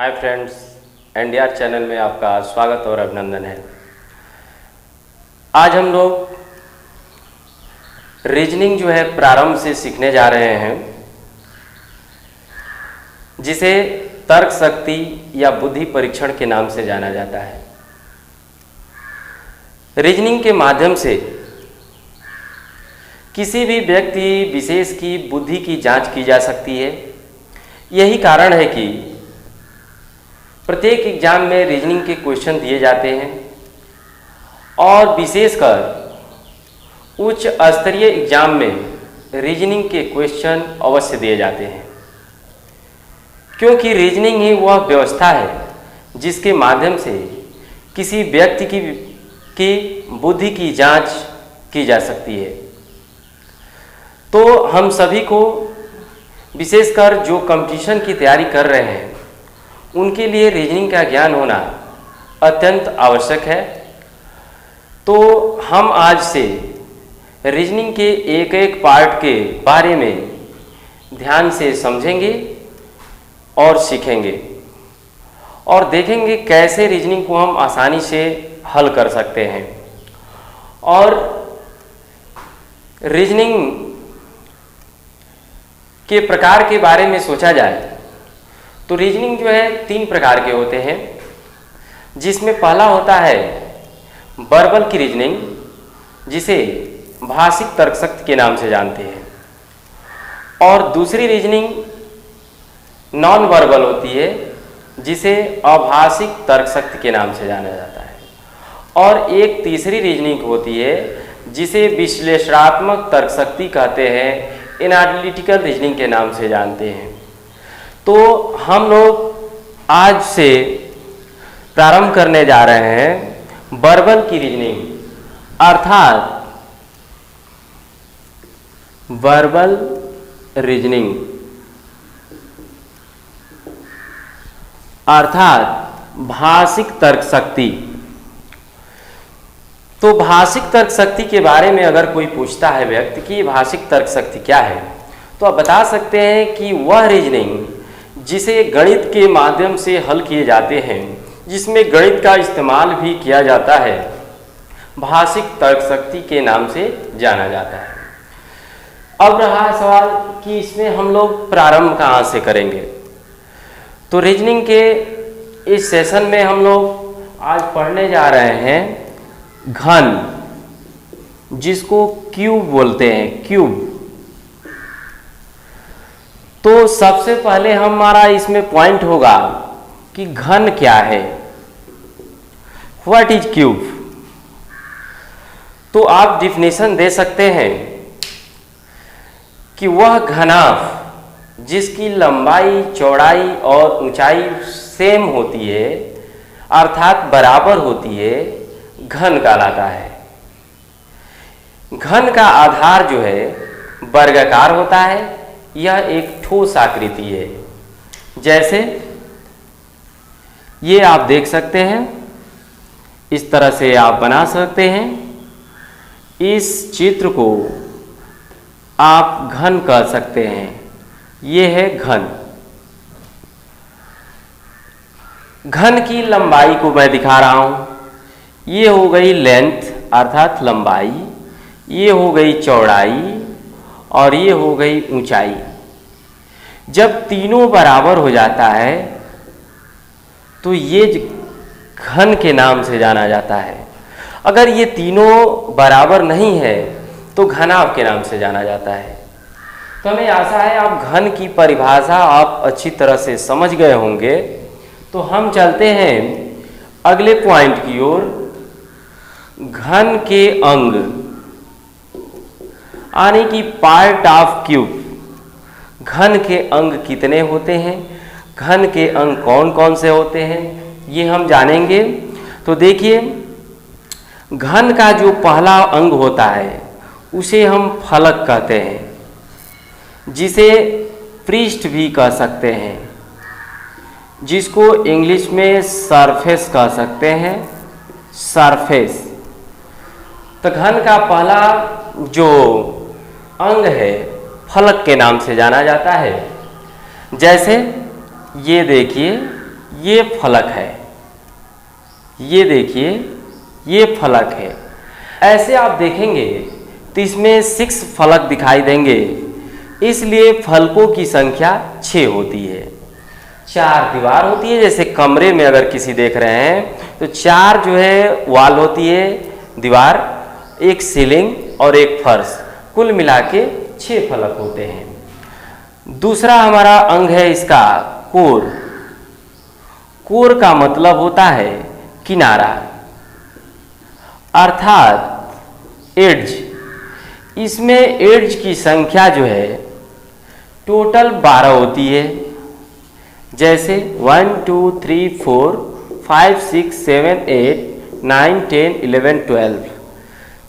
Hi friends, NDR channel में आपका स्वागत और अभिनंदन है। आज हम लोग रीजनिंग जो है प्रारंभ से सीखने जा रहे हैं, जिसे तर्क शक्ति या बुद्धि परीक्षण के नाम से जाना जाता है। रीजनिंग के माध्यम से किसी भी व्यक्ति विशेष की बुद्धि की जांच की जा सकती है। यही कारण है कि प्रत्येक एग्जाम में रीजनिंग के क्वेश्चन दिए जाते हैं और विशेषकर उच्च स्तरीय एग्जाम में रीजनिंग के क्वेश्चन अवश्य दिए जाते हैं, क्योंकि रीजनिंग ही वह व्यवस्था है जिसके माध्यम से किसी व्यक्ति की बुद्धि की जांच की जा सकती है। तो हम सभी को, विशेषकर जो कंपटीशन की तैयारी कर रहे हैं, उनके लिए रीजनिंग का ज्ञान होना अत्यंत आवश्यक है। तो हम आज से रीजनिंग के एक एक पार्ट के बारे में ध्यान से समझेंगे और सीखेंगे और देखेंगे कैसे रीजनिंग को हम आसानी से हल कर सकते हैं। और रीजनिंग के प्रकार के बारे में सोचा जाए तो रीजनिंग जो है 3 प्रकार के होते हैं, जिसमें पहला होता है वर्बल की रीजनिंग, जिसे भाषिक तर्कशक्ति के नाम से जानते हैं, और दूसरी रीजनिंग नॉन वर्बल होती है, जिसे अभाषिक तर्कशक्ति के नाम से जाना जाता है, और एक तीसरी रीजनिंग होती है जिसे विश्लेषणात्मक तर्कशक्ति कहते हैं, एनालिटिकल रीजनिंग के नाम से जानते हैं। तो हम लोग आज से प्रारंभ करने जा रहे हैं वर्बल की रीजनिंग, अर्थात वर्बल रीजनिंग अर्थात भाषिक तर्कशक्ति। तो भाषिक तर्कशक्ति के बारे में अगर कोई पूछता है व्यक्ति कि भाषिक तर्कशक्ति क्या है, तो आप बता सकते हैं कि वह रीजनिंग जिसे गणित के माध्यम से हल किए जाते हैं, जिसमें गणित का इस्तेमाल भी किया जाता है, भाषिक तर्कशक्ति के नाम से जाना जाता है। अब रहा सवाल कि इसमें हम लोग प्रारंभ कहाँ से करेंगे। तो रीजनिंग के इस सेशन में हम लोग आज पढ़ने जा रहे हैं घन, जिसको क्यूब बोलते हैं, क्यूब। तो सबसे पहले हमारा इसमें पॉइंट होगा कि घन क्या है, व्हाट इज क्यूब। तो आप डिफिनेशन दे सकते हैं कि वह घनाभ जिसकी लंबाई, चौड़ाई और ऊंचाई सेम होती है, अर्थात बराबर होती है, घन कहलाता है। घन का आधार जो है वर्गाकार होता है। यह एक ठोस आकृति है, जैसे ये आप देख सकते हैं, इस तरह से आप बना सकते हैं। इस चित्र को आप घन कह सकते हैं। ये है घन। घन की लंबाई को मैं दिखा रहा हूं। ये हो गई लेंथ अर्थात लंबाई, ये हो गई चौड़ाई और ये हो गई ऊंचाई। जब तीनों बराबर हो जाता है तो ये घन के नाम से जाना जाता है। अगर ये तीनों बराबर नहीं है तो घनाभ के नाम से जाना जाता है। तो हमें आशा है आप घन की परिभाषा आप अच्छी तरह से समझ गए होंगे। तो हम चलते हैं अगले पॉइंट की ओर। घन के अंग यानी कि पार्ट ऑफ क्यूब। घन के अंग कितने होते हैं, घन के अंग कौन कौन से होते हैं, ये हम जानेंगे। तो देखिए, घन का जो पहला अंग होता है उसे हम फलक कहते हैं, जिसे पृष्ठ भी कह सकते हैं, जिसको इंग्लिश में सरफेस कह सकते हैं, सरफेस। तो घन का पहला जो अंग है फलक के नाम से जाना जाता है। जैसे ये देखिए, ये फलक है, ये देखिए ये फलक है। ऐसे आप देखेंगे तो इसमें 6 फलक दिखाई देंगे, इसलिए फलकों की संख्या 6 होती है। 4 दीवार होती है, जैसे कमरे में अगर किसी देख रहे हैं तो 4 जो है वॉल होती है, दीवार, एक सीलिंग और एक फर्श, कुल मिला के 6 फलक होते हैं। दूसरा हमारा अंग है इसका कोर। कोर का मतलब होता है किनारा अर्थात एड्ज। इसमें एड्ज की संख्या जो है टोटल 12 होती है, जैसे 1 2 3 4 5 6 7 8 9 10 11 12।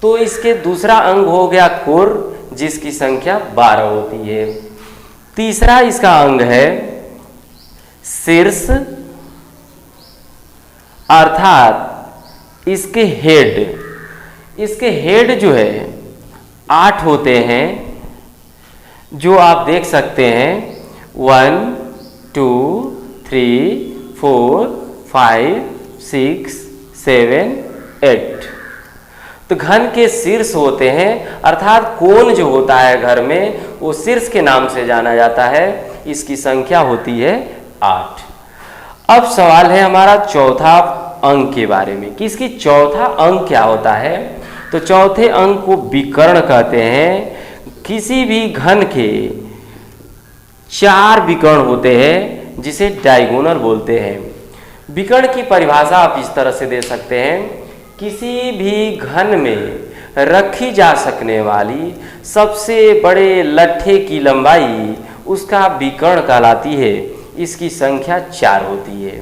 तो इसके दूसरा अंग हो गया कोर, जिसकी संख्या 12 होती है। तीसरा इसका अंग है शीर्ष अर्थात इसके हेड। इसके हेड जो है 8 होते हैं, जो आप देख सकते हैं 1 2 3 4 5 6 7 8। तो घन के शीर्ष होते हैं, अर्थात कोण जो होता है घर में वो शीर्ष के नाम से जाना जाता है। इसकी संख्या होती है 8। अब सवाल है हमारा चौथा अंग के बारे में कि इसकी चौथा अंग क्या होता है। तो चौथे अंग को विकर्ण कहते हैं। किसी भी घन के 4 विकर्ण होते हैं, जिसे डायगोनल बोलते हैं। विकर्ण की परिभाषा आप इस तरह से दे सकते हैं, किसी भी घन में रखी जा सकने वाली सबसे बड़े लट्ठे की लंबाई उसका विकर्ण कहलाती है। इसकी संख्या 4 होती है।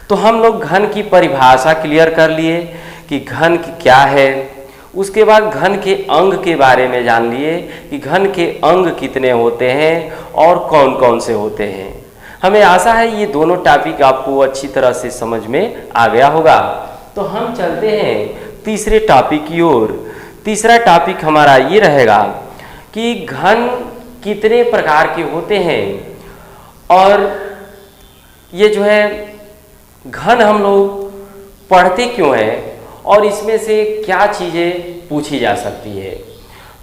तो हम लोग घन की परिभाषा क्लियर कर लिए कि घन क्या है। उसके बाद घन के अंग के बारे में जान लिए कि घन के अंग कितने होते हैं और कौन कौन से होते हैं। हमें आशा है ये दोनों टॉपिक आपको अच्छी तरह से समझ में आ गया होगा। तो हम चलते हैं तीसरे टॉपिक की ओर। तीसरा टॉपिक हमारा ये रहेगा कि घन कितने प्रकार के होते हैं और ये जो है घन हम लोग पढ़ते क्यों हैं और इसमें से क्या चीज़ें पूछी जा सकती है।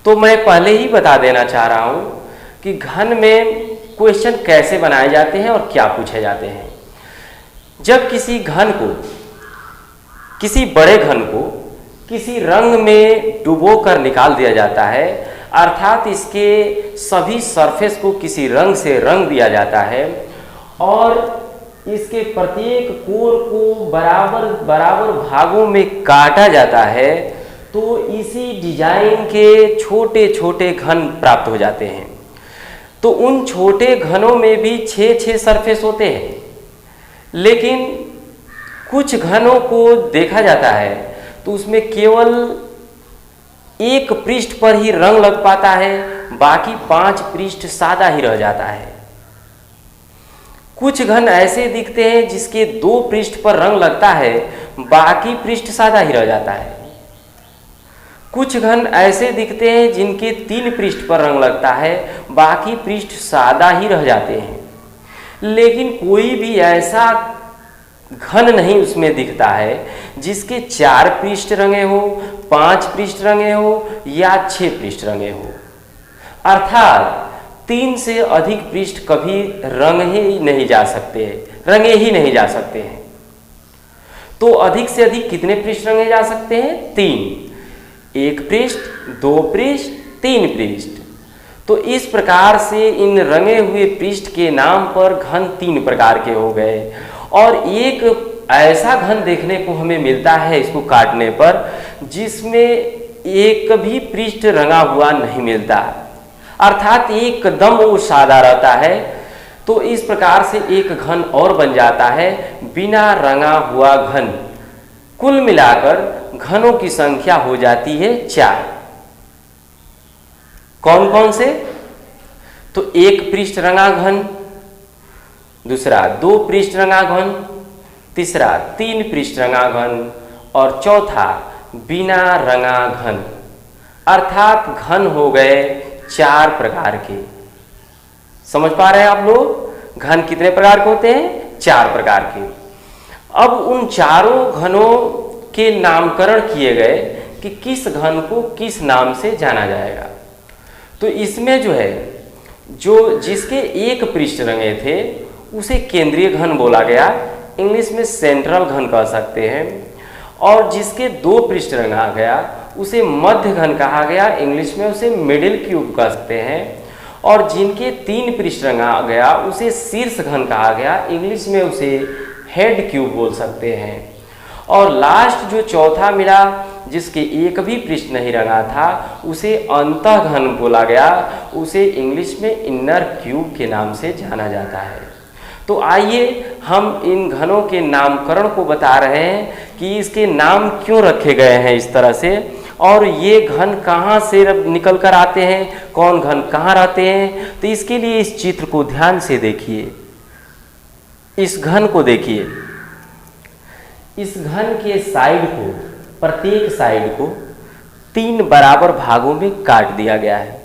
तो मैं पहले ही बता देना चाह रहा हूँ कि घन में क्वेश्चन कैसे बनाए जाते हैं और क्या पूछे जाते हैं। जब किसी घन को, किसी बड़े घन को किसी रंग में डुबो कर निकाल दिया जाता है, अर्थात इसके सभी सरफेस को किसी रंग से रंग दिया जाता है और इसके प्रत्येक कोर को बराबर बराबर भागों में काटा जाता है, तो इसी डिजाइन के छोटे छोटे घन प्राप्त हो जाते हैं। तो उन छोटे घनों में भी 6-6 सरफेस होते हैं, लेकिन कुछ घनों को देखा जाता है तो उसमें केवल एक पृष्ठ पर ही रंग लग पाता है, बाकी 5 पृष्ठ सादा ही रह जाता है। कुछ घन ऐसे दिखते हैं जिसके 2 पृष्ठ पर रंग लगता है, बाकी पृष्ठ सादा ही रह जाता है। कुछ घन ऐसे दिखते हैं जिनके 3 पृष्ठ पर रंग लगता है, बाकी पृष्ठ सादा ही रह जाते हैं। लेकिन कोई भी ऐसा घन नहीं उसमें दिखता है जिसके 4 पृष्ठ रंगे हो, 5 पृष्ठ रंगे हो या 6 पृष्ठ रंगे हो, अर्थात 3 से अधिक पृष्ठ कभी रंगे ही नहीं जा सकते हैं। तो अधिक से अधिक कितने पृष्ठ रंगे जा सकते हैं? 3। 1 पृष्ठ, 2 पृष्ठ, 3 पृष्ठ। तो इस प्रकार से इन रंगे हुए पृष्ठ के नाम पर घन 3 प्रकार के हो गए। और एक ऐसा घन देखने को हमें मिलता है इसको काटने पर, जिसमें एक भी पृष्ठ रंगा हुआ नहीं मिलता, अर्थात एकदम वो सादा रहता है। तो इस प्रकार से एक घन और बन जाता है बिना रंगा हुआ घन। कुल मिलाकर घनों की संख्या हो जाती है 4। कौन कौन से? तो 1 पृष्ठ रंगा घन, दूसरा 2 पृष्ठ रंगा घन, तीसरा 3 पृष्ठ रंगा घन और चौथा बिना रंगा घन। अर्थात घन हो गए 4 प्रकार के। समझ पा रहे हैं आप लोग? घन कितने प्रकार के होते हैं? 4 प्रकार के। अब उन चारों घनों के नामकरण किए गए कि किस घन को किस नाम से जाना जाएगा। तो इसमें जो है, जो जिसके एक पृष्ठ रंगे थे उसे केंद्रीय घन बोला गया, इंग्लिश में सेंट्रल घन कह सकते हैं। और जिसके 2 पृष्ठ रंगा गया उसे मध्य घन कहा गया, इंग्लिश में उसे मिडिल क्यूब कह सकते हैं। और जिनके 3 पृष्ठ रंगा गया उसे शीर्ष घन कहा गया, इंग्लिश में उसे हेड क्यूब बोल सकते हैं। और लास्ट जो चौथा मिला जिसके एक भी पृष्ठ नहीं रंगा था उसे अंतः घन बोला गया, उसे इंग्लिश में इनर क्यूब के नाम से जाना जाता है। तो आइए हम इन घनों के नामकरण को बता रहे हैं कि इसके नाम क्यों रखे गए हैं इस तरह से, और ये घन कहाँ से निकल कर आते हैं, कौन घन कहाँ रहते हैं। तो इसके लिए इस चित्र को ध्यान से देखिए, इस घन को देखिए। इस घन के साइड को, प्रत्येक साइड को 3 बराबर भागों में काट दिया गया है।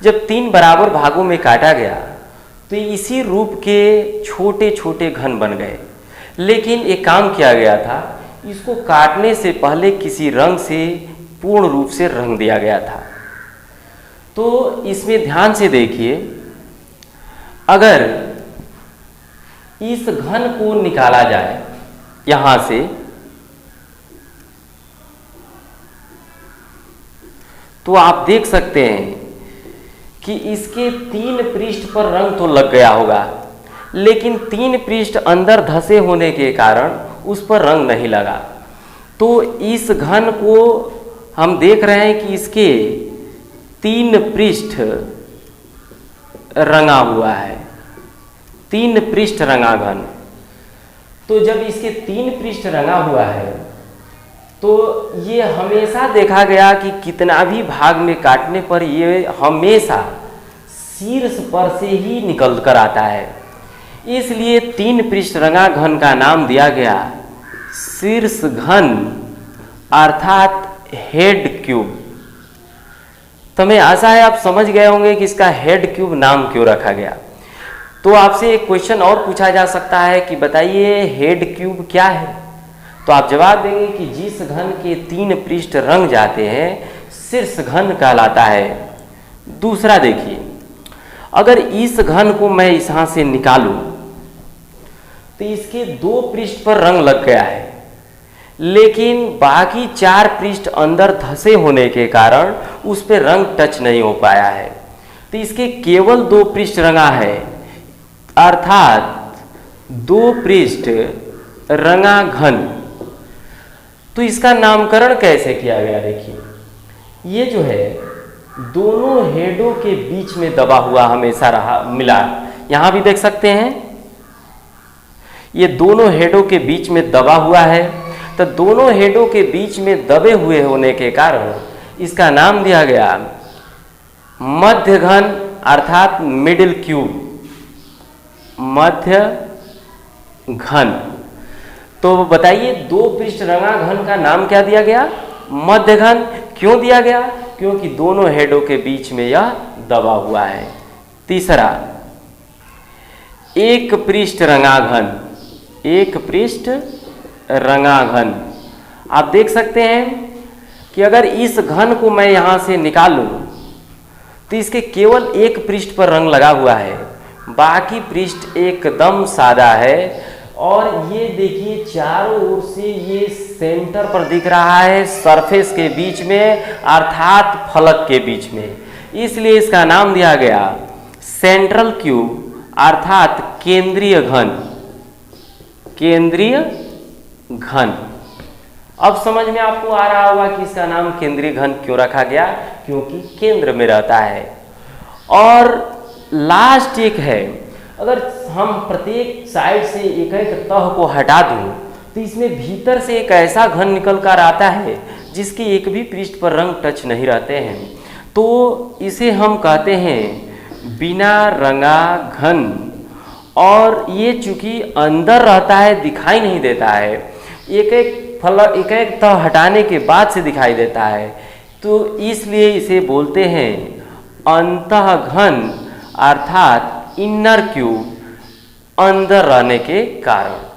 जब 3 बराबर भागों में काटा गया तो इसी रूप के छोटे छोटे घन बन गए। लेकिन एक काम किया गया था, इसको काटने से पहले किसी रंग से पूर्ण रूप से रंग दिया गया था। तो इसमें ध्यान से देखिए, अगर इस घन को निकाला जाए यहां से, तो आप देख सकते हैं कि इसके 3 पृष्ठ पर रंग तो लग गया होगा, लेकिन 3 पृष्ठ अंदर धसे होने के कारण उस पर रंग नहीं लगा। तो इस घन को हम देख रहे हैं कि इसके 3 पृष्ठ रंगा हुआ है, 3 पृष्ठ रंगा घन। तो जब इसके 3 पृष्ठ रंगा हुआ है तो ये हमेशा देखा गया कि कितना भी भाग में काटने पर ये हमेशा शीर्ष पर से ही निकल कर आता है। इसलिए 3 पृष्ठ रंगा घन का नाम दिया गया शीर्ष घन अर्थात हेड क्यूब। तो हमें आशा है आप समझ गए होंगे कि इसका हेड क्यूब नाम क्यों रखा गया। तो आपसे एक क्वेश्चन और पूछा जा सकता है कि बताइए हेड क्यूब क्या है। तो आप जवाब देंगे कि जिस घन के 3 पृष्ठ रंग जाते हैं शीर्ष घन कहलाता है। दूसरा देखिए, अगर इस घन को मैं यहां से निकालूं तो इसके 2 पृष्ठ पर रंग लग गया है, लेकिन बाकी 4 पृष्ठ अंदर धसे होने के कारण उस पर रंग टच नहीं हो पाया है। तो इसके केवल 2 पृष्ठ रंगा है, अर्थात 2 पृष्ठ रंगा घन। तो इसका नामकरण कैसे किया गया, देखिए ये जो है दोनों हेडों के बीच में दबा हुआ हमेशा रहा मिला। यहां भी देख सकते हैं ये दोनों हेडों के बीच में दबा हुआ है। तो दोनों हेडों के बीच में दबे हुए होने के कारण इसका नाम दिया गया मध्य घन अर्थात मिडिल क्यूब, मध्य घन। तो बताइए 2 पृष्ठ रंगा घन का नाम क्या दिया गया, मध्य घन। क्यों दिया गया, क्योंकि दोनों हेडों के बीच में यह दबा हुआ है। तीसरा, एक पृष्ठ रंगा घन, एक पृष्ठ रंगा घन। आप देख सकते हैं कि अगर इस घन को मैं यहां से निकालूं तो इसके केवल एक पृष्ठ पर रंग लगा हुआ है, बाकी पृष्ठ एकदम सादा है। और ये देखिए चारों ओर से ये सेंटर पर दिख रहा है, सरफेस के बीच में अर्थात फलक के बीच में, इसलिए इसका नाम दिया गया सेंट्रल क्यूब अर्थात केंद्रीय घन, केंद्रीय घन। अब समझ में आपको आ रहा होगा कि इसका नाम केंद्रीय घन क्यों रखा गया, क्योंकि केंद्र में रहता है। और लास्ट एक है, अगर हम प्रत्येक साइड से एक एक तह को हटा दूं तो इसमें भीतर से एक ऐसा घन निकल कर आता है जिसके एक भी पृष्ठ पर रंग टच नहीं रहते हैं, तो इसे हम कहते हैं बिना रंगा घन। और ये चूंकि अंदर रहता है दिखाई नहीं देता है, एक एक तह हटाने के बाद से दिखाई देता है, तो इसलिए इसे बोलते हैं अंतः घन अर्थात इनर क्यूब, अंदर रहने के कारण।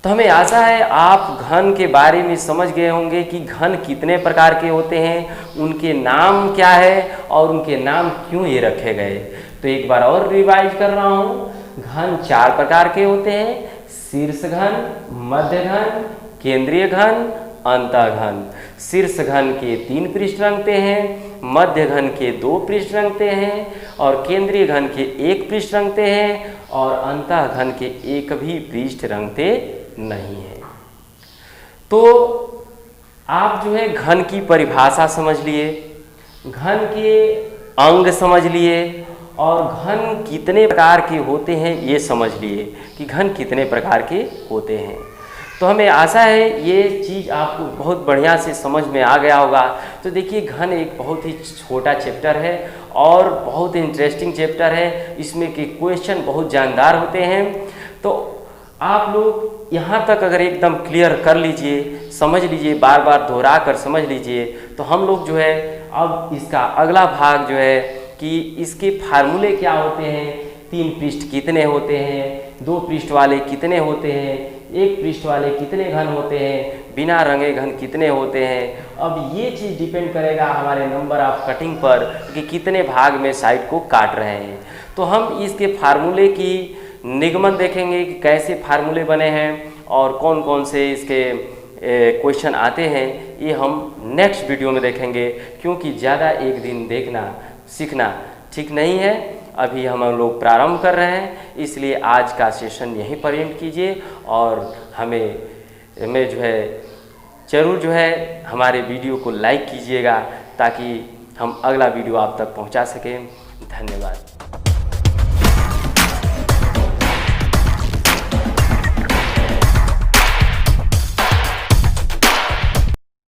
तो हमें आशा है आप घन के बारे में समझ गए होंगे कि घन कितने प्रकार के होते हैं, उनके नाम क्या है और उनके नाम क्यों ये रखे गए। तो एक बार और रिवाइज कर रहा हूँ। घन 4 प्रकार के होते हैं, शीर्ष घन, मध्य घन, केंद्रीय घन, अंतःघन। शीर्ष घन के 3 पृष्ठ रंगते हैं, मध्य घन के 2 पृष्ठ रंगते हैं और केंद्रीय घन के 1 पृष्ठ रंगते हैं और अंतःघन के 1 भी पृष्ठ रंगते नहीं है। तो आप जो है घन की परिभाषा समझ लिए, घन के अंग समझ लिए और घन कितने प्रकार के होते हैं ये समझ लिए कि घन कितने प्रकार के होते हैं। तो हमें आशा है ये चीज़ आपको बहुत बढ़िया से समझ में आ गया होगा। तो देखिए घन एक बहुत ही छोटा चैप्टर है और बहुत इंटरेस्टिंग चैप्टर है, इसमें के क्वेश्चन बहुत जानदार होते हैं। तो आप लोग यहाँ तक अगर एकदम क्लियर कर लीजिए, समझ लीजिए, बार बार दोहरा कर समझ लीजिए, तो हम लोग जो है अब इसका अगला भाग जो है कि इसके फार्मूले क्या होते हैं, 3 पृष्ठ कितने होते हैं, 2 पृष्ठ वाले कितने होते हैं, 1 पृष्ठ वाले कितने घन होते हैं, बिना रंगे घन कितने होते हैं। अब ये चीज़ डिपेंड करेगा हमारे नंबर ऑफ कटिंग पर कि कितने भाग में साइड को काट रहे हैं। तो हम इसके फार्मूले की निगमन देखेंगे कि कैसे फार्मूले बने हैं और कौन कौन से इसके क्वेश्चन आते हैं, ये हम नेक्स्ट वीडियो में देखेंगे, क्योंकि ज़्यादा एक दिन देखना सीखना ठीक नहीं है। अभी हम लोग प्रारंभ कर रहे हैं, इसलिए आज का सेशन यहीं पर एंड कीजिए और हमें जो है ज़रूर जो है हमारे वीडियो को लाइक कीजिएगा ताकि हम अगला वीडियो आप तक पहुंचा सकें। धन्यवाद।